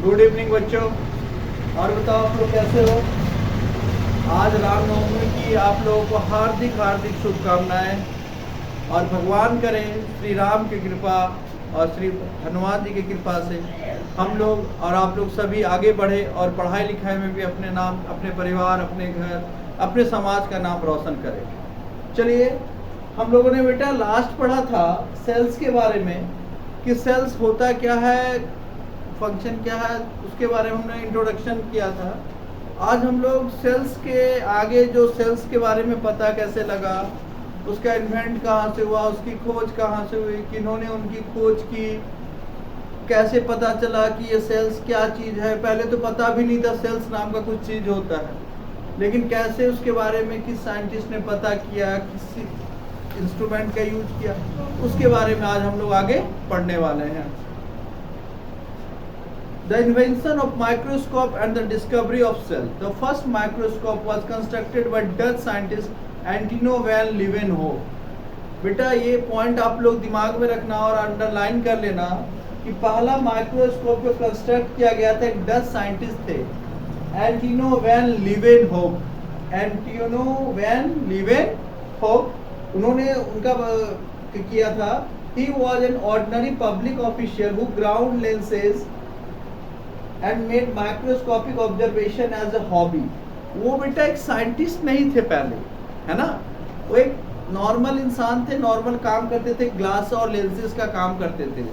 Good evening बच्चों। और बताओ आप लोग कैसे हो। आज रामनवमी की आप लोगों को हार्दिक हार्दिक शुभकामनाएं और भगवान करे श्री राम की कृपा और श्री हनुमान जी की कृपा से हम लोग और आप लोग सभी आगे बढ़े और पढ़ाई लिखाई में भी अपने नाम, अपने परिवार, अपने घर, अपने समाज का नाम रोशन करें। चलिए, हम लोगों ने बेटा लास्ट पढ़ा था सेल्स के बारे में कि सेल्स होता क्या है, फंक्शन क्या है, उसके बारे में हमने इंट्रोडक्शन किया था। आज हम लोग सेल्स के आगे जो सेल्स के बारे में पता कैसे लगा, उसका इन्वेंट कहाँ से हुआ, उसकी खोज कहाँ से हुई, किन्होंने उनकी खोज की, कैसे पता चला कि ये सेल्स क्या चीज़ है। पहले तो पता भी नहीं था सेल्स नाम का कुछ चीज़ होता है, लेकिन कैसे उसके बारे में किस साइंटिस्ट ने पता किया, किस इंस्ट्रूमेंट का यूज किया, उसके बारे में आज हम लोग आगे पढ़ने वाले हैं। The invention of microscope and the discovery of cell. The first microscope was constructed by Dutch scientist Antino van Leeuwenhoek. बेटा ये पॉइंट आप लोग दिमाग में रखना और अंडरलाइन कर लेना कि पहला माइक्रोस्कोप को कंस्ट्रक्ट किया गया था, एक डच साइंटिस्ट थे, एंटिनो वैन लीवेनहोक। एंटिनो वैन लीवेनहोक उन्होंने उनका किया था। He was an ordinary public official who ground lenses and made microscopic observation as a hobby. वो बेटा एक साइंटिस्ट नहीं थे पहले, है ना, वो एक नॉर्मल इंसान थे, नॉर्मल काम करते थे, ग्लास और लेंसेज का काम करते थे।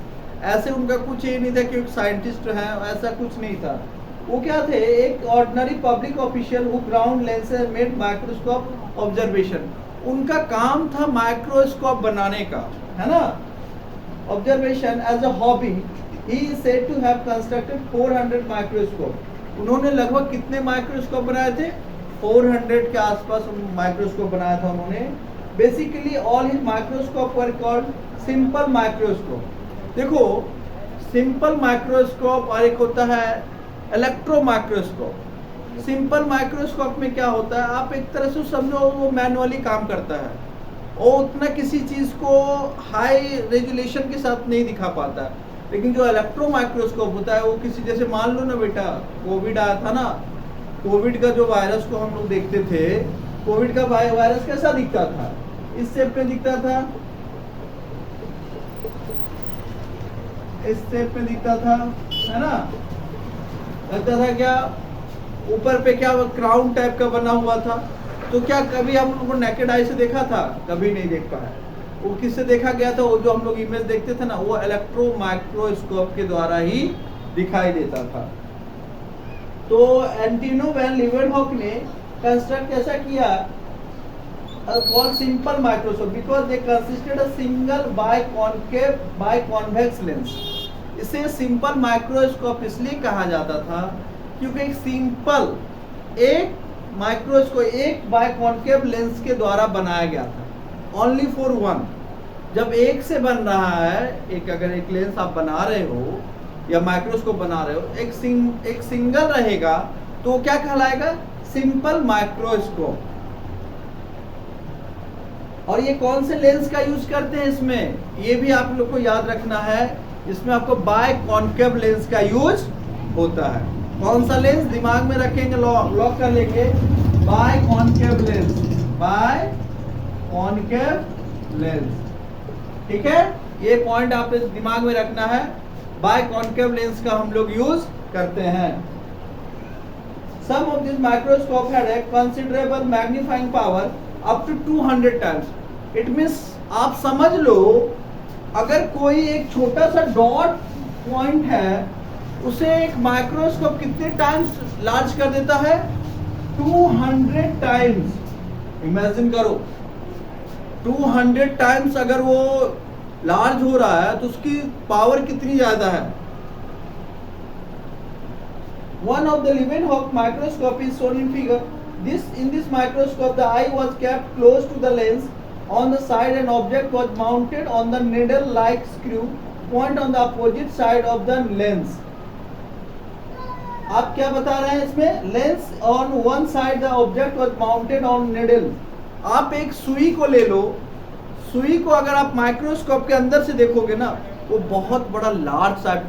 ऐसे उनका कुछ ये नहीं था कि एक साइंटिस्ट है, ऐसा कुछ नहीं था। वो क्या थे, एक ordinary public official who ground lenses made microscope observation. उनका काम था माइक्रोस्कोप बनाने का, है ना, observation as a hobby. He is said to have constructed 400 microscope. उन्होंने लगभग कितने माइक्रोस्कोप बनाए थे, 400 के आसपास माइक्रोस्कोप बनाया था उन्होंने। Basically all his microscope were called simple microscope. देखो, सिंपल माइक्रोस्कोप और एक होता है इलेक्ट्रो माइक्रोस्कोप। सिंपल माइक्रोस्कोप में क्या होता है, आप एक तरह से समझो वो मैनुअली काम करता है, वो उतना किसी चीज को हाई रेजुलेशन के साथ नहीं दिखा पाता है। लेकिन जो इलेक्ट्रो माइक्रोस्कोप होता है वो किसी, जैसे मान लो ना बेटा, कोविड आया था ना, कोविड का जो वायरस को हम लोग देखते थे, कोविड का वायरस कैसा दिखता था, इस शेप में दिखता था, इस शेप में दिखता था, है ना, लगता था क्या, ऊपर पे क्या क्राउन टाइप का बना हुआ था। तो क्या कभी हम लोगों को नेकेड आई से देखा था, कभी नहीं देख पाया। वो किससे देखा गया था, वो जो हम लोग इमेज देखते थे ना, वो इलेक्ट्रो माइक्रोस्कोप के द्वारा ही दिखाई देता था। तो एंटिनो वैन लीवेनहोक ने कंस्ट्रक्ट कैसा किया, called simple microscope because they consisted a single bi convex lens. इसे सिंपल माइक्रोस्कोप इसलिए कहा जाता था क्योंकि एक सिंपल एक माइक्रोस्कोप एक बाय कॉन्केव लेंस के द्वारा बनाया गया था, ओनली फॉर वन। जब एक से बन रहा है, एक अगर एक लेंस आप बना रहे हो या माइक्रोस्कोप बना रहे हो, एक सिंगल रहेगा तो क्या कहलाएगा, सिंपल माइक्रोस्कोप। और ये कौन से लेंस का यूज करते हैं इसमें, ये भी आप लोग को याद रखना है। इसमें आपको बाय कॉन्केव लेंस का यूज होता है। कौन सा लेंस, दिमाग में रखेंगे, लॉक कर लेंगे, bi concave lens, bi concave lens. ठीक है, ये पॉइंट आप दिमाग में रखना है, बाय कॉन्केव लेंस का हम लोग यूज करते हैं। Some of these microscope had a considerable magnifying power up to 200 times. It means आप समझ लो, अगर कोई एक छोटा सा डॉट पॉइंट है, उसे एक माइक्रोस्कोप कितने टाइम्स लार्ज कर देता है, 200 टाइम्स। इमेजिन करो, 200 टाइम्स अगर वो लार्ज हो रहा है तो उसकी पावर कितनी ज्यादा है। One of the Leeuwenhoek microscope is shown in figure. In this microscope, the eye was kept close to the lens. On the side, an object was mounted on the needle-like screw point on the opposite side of the lens. आप क्या बता रहे हैं इसमें, lens on one side the object was mounted on needle. आप एक सुई को ले लो, सुई को अगर आप माइक्रोस्कोप के अंदर से देखोगे ना, वो बहुत बड़ा लार्ज साइज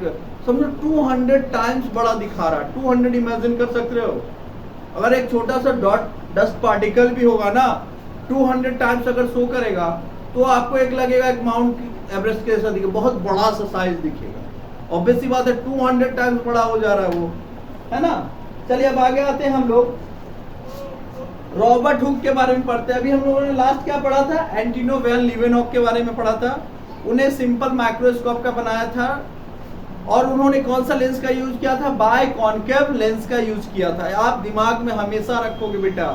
समझो 200 टाइम्स बड़ा दिखा रहा है। 200 इमेजिन कर सकते हो, अगर एक छोटा सा डॉट डस्ट पार्टिकल भी होगा ना 200 टाइम्स अगर शो करेगा तो आपको एक लगेगा एक माउंट एवरेस्ट के जैसा दिखेगा, बहुत बड़ा सा साइज दिखेगा। ऑब्वियस सी बात है 200 टाइम्स बड़ा हो जा रहा है वो, है ना। चलिए अब आगे आते हैं हम लोग रॉबर्ट हुक के बारे में पढ़ते हैं। अभी हम लोगों ने लास्ट क्या पढ़ा था, एंटिनो वैन लीवेनहॉक के बारे में पढ़ा था। उन्हें सिंपल माइक्रोस्कोप का बनाया था और उन्होंने कौन सा लेंस का यूज किया था, बाय कॉनकेव लेंस का यूज किया था। आप दिमाग में हमेशा रखोगे बेटा,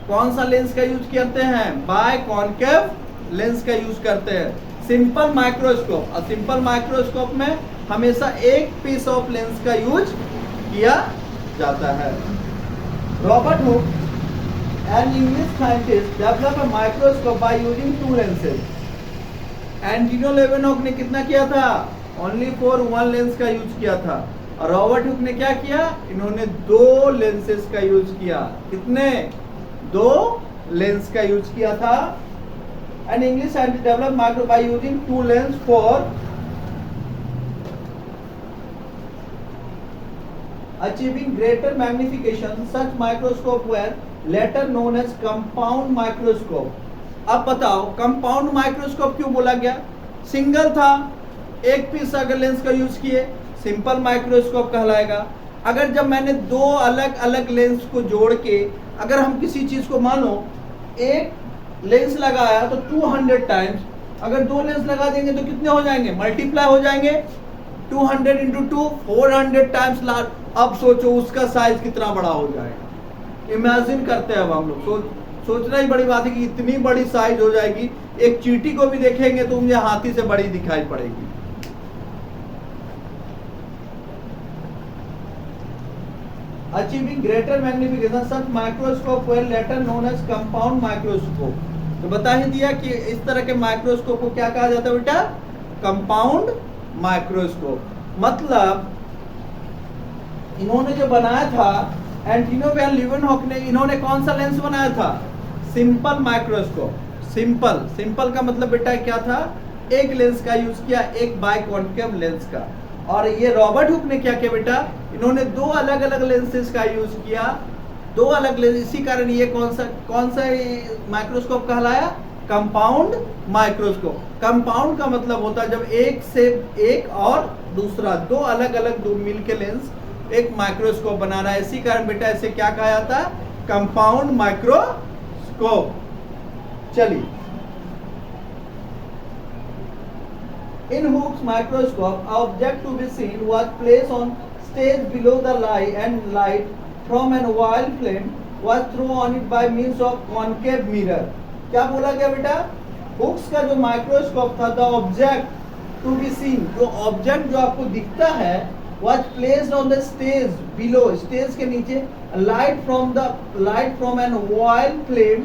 कौन सा लेंस का यूज करते हैं, बाय कॉनकेव लेंस का यूज करते हैं। सिंपल माइक्रोस्कोप, और सिंपल माइक्रोस्कोप में हमेशा एक पीस ऑफ लेंस का यूज किया जाता है। Robert Hooke an English scientist developed a microscope by using two lenses. एंटिनो लेवेनहॉक ने कितना किया था, ओनली फॉर वन लेंस का यूज किया था। और रॉबर्ट हुक ने क्या किया, इन्होंने दो लेंसेस का यूज किया। कितने, दो लेंस का यूज किया था। And English scientist develop micro by using two lens for achieving greater magnification. Such microscope were later known as compound microscope. अब बताओ कंपाउंड माइक्रोस्कोप क्यों बोला गया, सिंगल था, एक पीस अगर लेंस का यूज किए सिंपल माइक्रोस्कोप कहलाएगा। अगर जब मैंने दो अलग अलग लेंस को जोड़ के अगर हम किसी चीज को मानो एक लेंस लगाया तो 200 टाइम्स, अगर दो लेंस लगा देंगे तो कितने हो जाएंगे, मल्टीप्लाई हो जाएंगे। 200 इंटू 2 400 टाइम्स लार्ज। अब सोचो उसका साइज कितना बड़ा हो जाएगा, इमेजिन करते हैं। अब हम लोग सोचना ही बड़ी बात है कि इतनी बड़ी साइज हो जाएगी। एक चींटी को भी देखेंगे तो मुझे हाथी से बड़ी दिखाई पड़ेगी। Achieving greater magnification, such microscope were later known as compound microscope. तो बता ही दिया कि इस तरह के माइक्रोस्कोप को क्या कहा जाता है बेटा, कंपाउंड माइक्रोस्कोप। मतलब इन्होंने जो बनाया था एंटिनो वैन लीवेनहॉक ने, इन्होंने कौन सा लेंस बनाया था, सिंपल माइक्रोस्कोप। सिंपल का मतलब बेटा क्या था, एक लेंस का यूज किया, एक बाइकॉन्केव लेंस का। और ये रॉबर्ट हुक ने क्या किया बेटा, इन्होंने दो अलग अलग लेंसेज का यूज किया, दो अलग लेंस। इसी कारण ये कौन सा माइक्रोस्कोप कहलाया, कंपाउंड माइक्रोस्कोप। कंपाउंड का मतलब होता है जब एक से एक और दूसरा दो अलग अलग दो मिल के लेंस एक माइक्रोस्कोप बनाना है। इसी कारण बेटा इसे क्या कहा जाता है, कंपाउंड माइक्रोस्कोप। चलिए, in Hooke's microscope object to be seen was placed on stage below the light and light from an oil flame was throw on it by means of concave mirror. क्या बोला गया बेटा, Hooke's का जो microscope था, the object to be seen, जो object जो आपको दिखता है, was placed on the stage below, stage के नीचे, light from an oil flame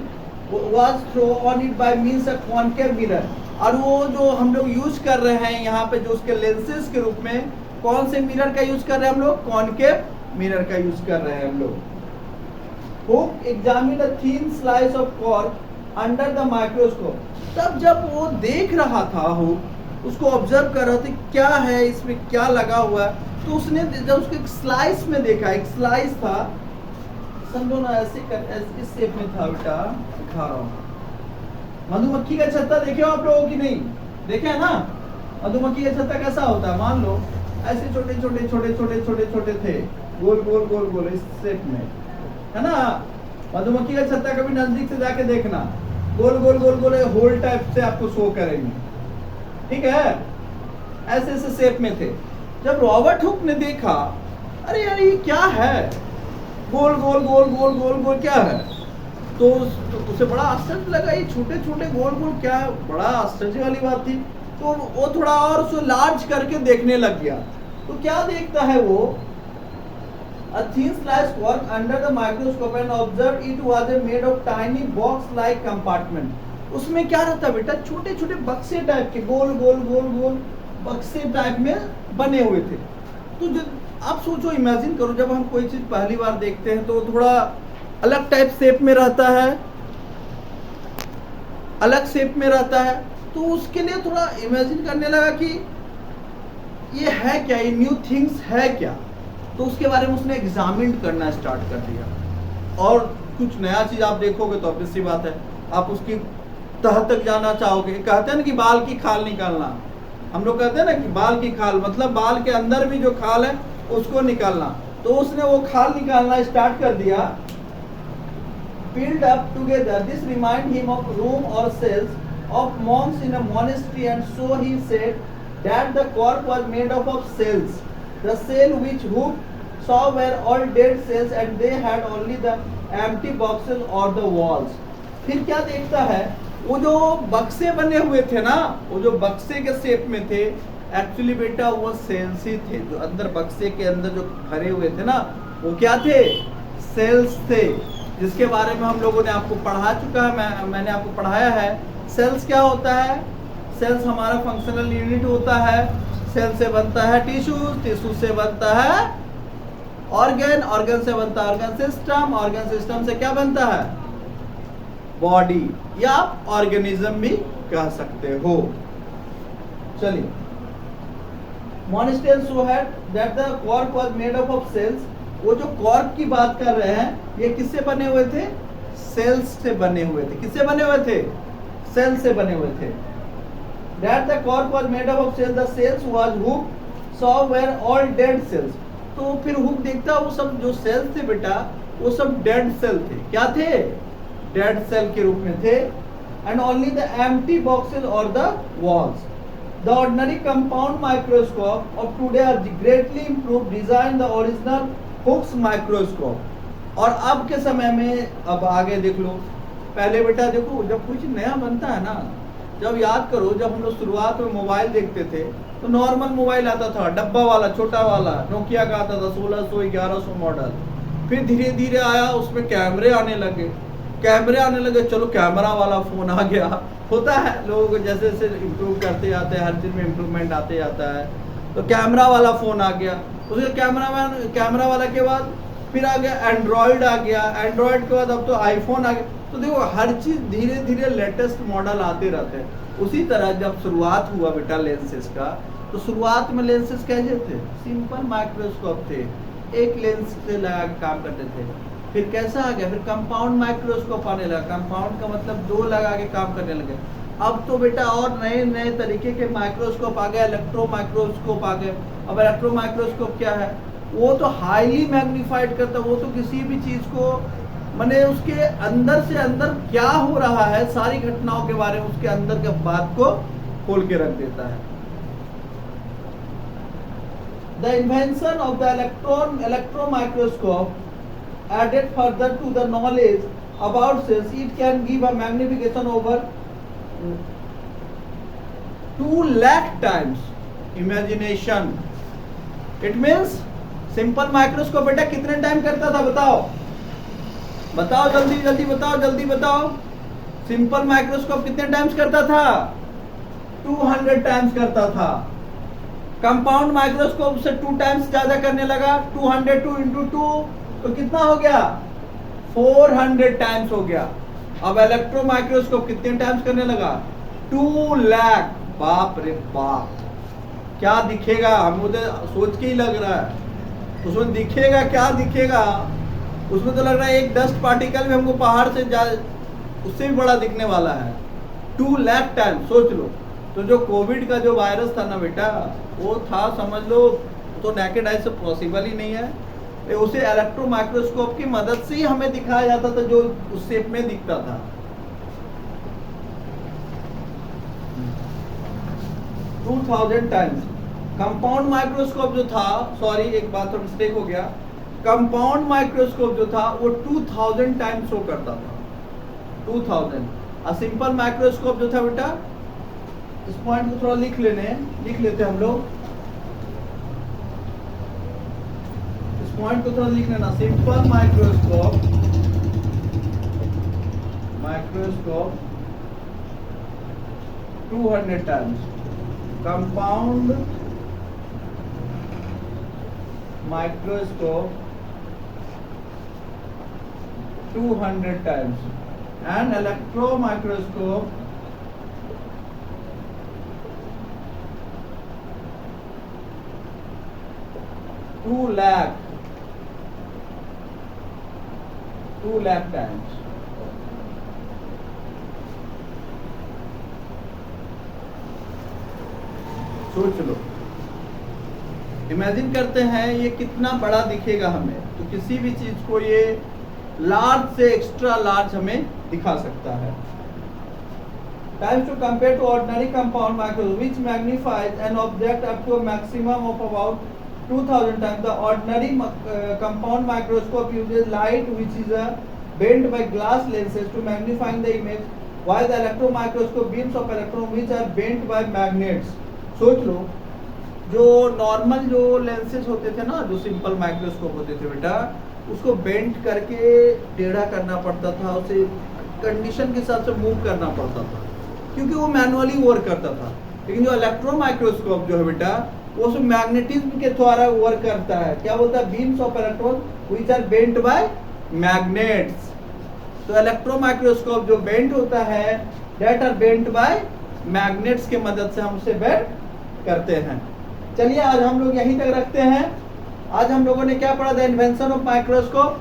was thrown on it by means of concave mirror। और वो जो हम लोग यूज कर रहे हैं यहाँ पे जो उसके लेंसेज के रूप में कौन से मिरर का यूज कर रहे हैं हम लोग, कॉनकेव मिरर का यूज कर रहे हैं हम लोग। Hook examined a thin slice of cork under the microscope। तब जब वो देख रहा था, हुक उसको ऑब्जर्व कर रहा था क्या है इसमें, क्या लगा हुआ है, तो उसने जब उसको एक स्लाइस में देखा, एक स्लाइस था, समझो ना ऐसे इस शेप में था बेटा, दिखा रहा हूँ। मधुमक्खी का छत्ता देखे हो आप लोगों की, नहीं देखे है ना, मधुमक्खी का छत्ता कैसा होता है, मान लो ऐसे छोटे छोटे छोटे छोटे छोटे छोटे थे, गोल गोल गोल गोल इस शेप में, है ना। मधुमक्खी का छत्ता कभी नजदीक से जाके देखना, गोल गोल गोल गोल होल टाइप से आपको शो करेंगे, ठीक है, ऐसे ऐसे शेप में थे। जब रॉबर्ट हुक ने देखा, अरे यार ये क्या है, गोल गोल गोल गोल गोल गोल क्या है, तो उसे बड़ा आश्चर्य लगा, ये छोटे छोटे गोल गोल क्या है, बड़ा आश्चर्य वाली बात थी। तो वो थोड़ा और उसको लार्ज करके देखने लग गया। तो क्या देखता है वो, a thin slice cork under the microscope and observed it was made of tiny box like compartment। उसमें क्या रहता है बेटा, छोटे छोटे बक्से टाइप के, गोल गोल गोल गोल बक्से टाइप में बने हुए थे। तो जब आप सोचो, इमेजिन करो, जब हम कोई चीज पहली बार देखते हैं तो थोड़ा अलग टाइप शेप में रहता है, अलग शेप में रहता है, तो उसके लिए थोड़ा इमेजिन करने लगा कि ये है क्या, ये न्यू थिंग्स है क्या, तो उसके बारे में उसने एग्जामिन करना स्टार्ट कर दिया। और कुछ नया चीज आप देखोगे तो ऑब्वियस सी बात है आप उसकी तह तक जाना चाहोगे। कहते हैं ना कि बाल की खाल निकालना, हम लोग कहते हैं ना कि बाल की खाल मतलब बाल के अंदर भी जो खाल है उसको निकालना। तो उसने वो खाल निकालना स्टार्ट कर दिया। Build up together, this remind him of room or cells of monks in a monastery, and so he said that the corpse was made up of cells. The cell which Hooke saw were all dead cells, and they had only the empty boxes or the walls. फिर क्या देखता है, वो जो बक्से बने हुए थे ना, वो जो बक्से के शेप में थे, एक्चुअली बेटा वो सेल्स ही थे। जो अंदर बक्से के अंदर जो भरे हुए थे ना, वो क्या थे, सेल्स थे, जिसके बारे में हम लोगों ने आपको पढ़ा चुका है। मैंने आपको पढ़ाया है सेल्स क्या होता है। सेल्स हमारा फंक्शनल यूनिट होता है। सेल से बनता है टिश्यूज, टिश्यू से बनता है ऑर्गन, ऑर्गन से बनता है ऑर्गन सिस्टम, ऑर्गन सिस्टम से क्या बनता है, बॉडी या ऑर्गेनिज्म भी कह सकते हो। चलिए, मोनेस्ट्री शो है that the cork was made up of cells. वो जो कॉर्क की बात कर रहे हैं ये किससे बने हुए थे, सेल्स से बने हुए थे। किससे बने हुए थे, सेल से बने हुए थे। That the cork was made up of cells, the cells was Hooke saw were all dead cells. तो फिर हुक देखता वो सब जो सेल्स थे बेटा वो सब डेड सेल थे। क्या थे, डेड सेल के रूप में थे। And only the empty boxes और the walls. The ordinary compound microscope of today are greatly improved, designed the original Hooke's microscope। और अब के समय में, अब आगे देख लो, पहले बेटा देखो जब कुछ नया बनता है ना, जब याद करो जब हम लोग शुरुआत में मोबाइल देखते थे तो नॉर्मल मोबाइल आता था, डब्बा वाला छोटा वाला नोकिया का आता था, 1600 1100 मॉडल। फिर धीरे धीरे आया, उसमें कैमरे आने लगे, चलो कैमरा वाला फोन आ गया। होता है लोग जैसे जैसे इम्प्रूव करते जाते हैं, हर चीज में इम्प्रूवमेंट आते जाता है। तो कैमरा वाला फोन आ गया, उसके कैमरा वाला के बाद फिर आ गया एंड्रॉयड आ गया, एंड्रॉयड के बाद अब तो आईफोन आ गया। तो देखो हर चीज धीरे धीरे लेटेस्ट मॉडल आते रहते हैं। उसी तरह जब शुरुआत हुआ बेटा लेंसेज का, तो शुरुआत में लेंसेज कैसे थे, सिंपल माइक्रोस्कोप थे, एक लेंस से लगा के काम करते थे। फिर कैसा आ गया, फिर कंपाउंड माइक्रोस्कोप आने लगा। कंपाउंड का मतलब दो लगा के काम करने लगे। अब तो बेटा और नए नए तरीके के माइक्रोस्कोप आ गए, इलेक्ट्रो माइक्रोस्कोप आ गए। अब इलेक्ट्रो माइक्रोस्कोप क्या है, वो तो हाईली मैग्नीफाइड करता है, वो तो किसी भी चीज को माने उसके अंदर से अंदर क्या हो रहा है सारी घटनाओं के बारे में उसके अंदर के बात को खोल के रख देता है। The invention of the electron microscope added further to the knowledge about cells. It can give a magnification over 2 lakh times imagination. It means simple microscope बेटा कितने टाइम करता था, बताओ जल्दी बताओ। सिंपल माइक्रोस्कोप कितने टाइम्स करता था, 200 टाइम्स करता था। कंपाउंड माइक्रोस्कोप से 2 टाइम्स ज्यादा करने लगा, 202 into 2 तो कितना हो गया, 400 टाइम्स हो गया। अब इलेक्ट्रो माइक्रोस्कोप कितने टाइम्स करने लगा, 2 लाख। बाप रे बाप, क्या दिखेगा, हम सोच के ही लग रहा है उसमें दिखेगा, क्या दिखेगा उसमें, तो लग रहा है एक डस्ट पार्टिकल भी हमको पहाड़ से उससे भी बड़ा दिखने वाला है। 2 लाख टाइम सोच लो। तो जो कोविड का जो वायरस था ना बेटा, वो था समझ लो, तो नेकेड आई से पॉसिबल ही नहीं है। उसे इलेक्ट्रो माइक्रोस्कोप की मदद से ही हमें दिखाया जाता था, जो उस शेप में दिखता था। 2000 टाइम्स। कंपाउंड माइक्रोस्कोप जो था, सॉरी एक बात तो मिस्टेक हो गया, कंपाउंड माइक्रोस्कोप जो था वो 2000 टाइम्स शो करता था, 2000। और सिंपल माइक्रोस्कोप जो था बेटा, इस पॉइंट को थोड़ा लिख लेते हम लोग, पॉइंट को थोड़ा लिख लेना। Simple microscope 200 times, compound microscope 200 times and electro microscope 2 lakh times. सोच लो, इमेजिन करते हैं ये कितना बड़ा दिखेगा हमें, तो किसी भी चीज को ये लार्ज से एक्स्ट्रा लार्ज हमें दिखा सकता है. Times to compare to ordinary compound microscope, which magnifies an object up to a maximum of about 2000 times. The ordinary compound microscope uses light which is bent by glass lenses to magnifying the image, while the electron microscope beams of electron which are bent by magnets. सोच लो, जो normal जो lenses होते थे ना, जो simple microscope होते थे बेटा, उसको बेंड करके टेढ़ा करना पड़ता था, उसे कंडीशन के हिसाब से मूव करना पड़ता था, क्योंकि वो मैनुअली वर्क करता था. लेकिन जो इलेक्ट्रॉन माइक्रोस्कोप जो है बेटा, वो उसमें मैग्नेटिज्म के द्वारा वर्क करता है. क्या बोलता है? Beams of electron which are bent by magnets. तो इलेक्ट्रॉन माइक्रोस्कोप जो बेंट होता है, that are bent by magnets के मदद से हम उसे बेंड करते हैं. चलिए आज हम लोग यहीं तक रखते हैं. आज हम लोगों ने क्या पढ़ा? The invention of microscope.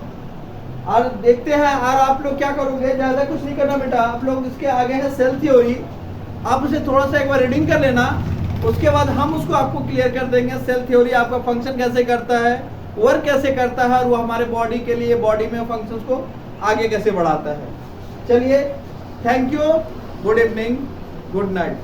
और देखते हैं और आप लोग क्या करोगे, ज्यादा कुछ नहीं करना बेटा. आप लोग इसके आगे है सेल थ्योरी, आप उसे थोड़ा सा एक बार रीडिंग कर लेना, उसके बाद हम उसको आपको क्लियर कर देंगे. सेल थ्योरी आपका फंक्शन कैसे करता है, वर्क कैसे करता है, और वो हमारे बॉडी के लिए, बॉडी में फंक्शंस को आगे कैसे बढ़ाता है. चलिए, thank you, good evening, good night.